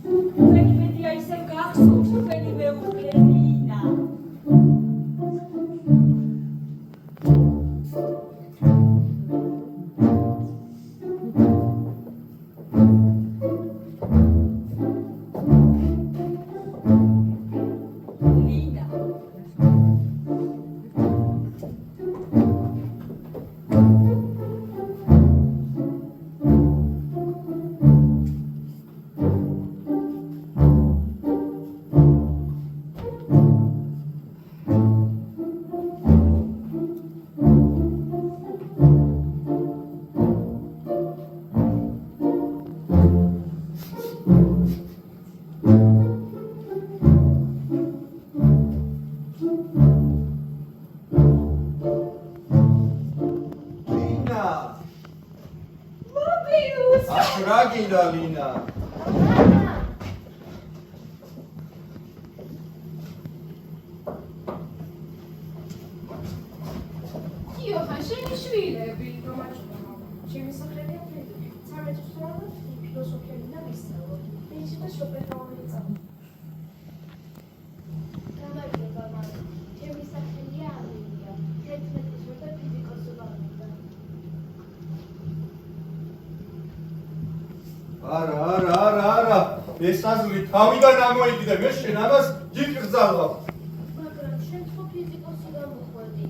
Wikipedia isem gachsov, თქვენი მეუღლე ლინა. Lina. Johan, schöne Schwede, wie du meinst. Schöne Sache, die Zeit mit Freunden, die Philosophie in der Liste. Ich weiß schon, wer da ist. არა, ეს აზრი თავიდან ამოიგდა, მე შენ ამას გიგრძალავ. მაგრამ შენ ხო ფიზიკოსი გამოხვედი.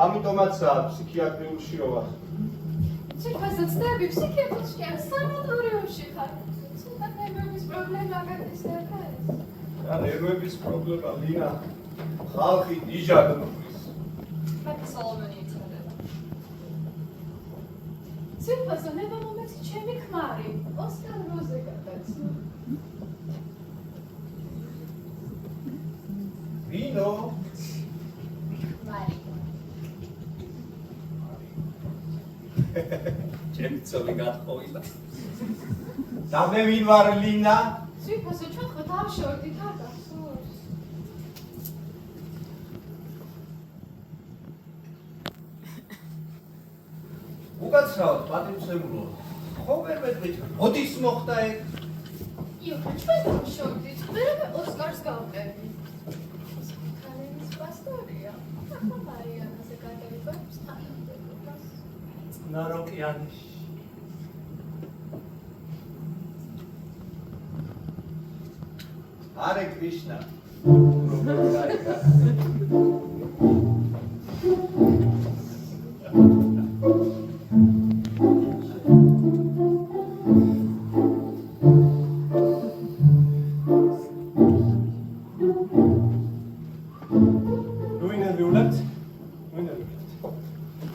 ამიტომაც ფსიქიატრიულში რო ვარ. ციფრაზაცდები ფსიქიატრში არ სანატორიუმში ხარ. ცოტა ნერვების პრობლემა გაგისერთა ეს. რა ნერვების პრობლემა, ლინა? ხალხი დიჟაგნობს. მაგ სოლომონი იცოდება. ციფრაზა ნება მომეცი ჩემი ქმარი. ოსკარ როზე გადაცნო. ვინო? მარი. ჩემი ცოლი გათხოვილა. და მე ვინ ვარ, ლინა? ციფრაზა ჩვენ ხო დავშორდით არ გახსოვს? უკაცრავად პატივცემულო. ხო ვერ მეტყვით, მოდის მოხდა ეგ? იოჰან, ჩვენ დავშორდით. მერე ოსკარს გავყევი. ქალების პასტორია. ახლა მარიანაზე გადავიყვანებს თანამდებობას. ნაროკიანის. Hare Krishna.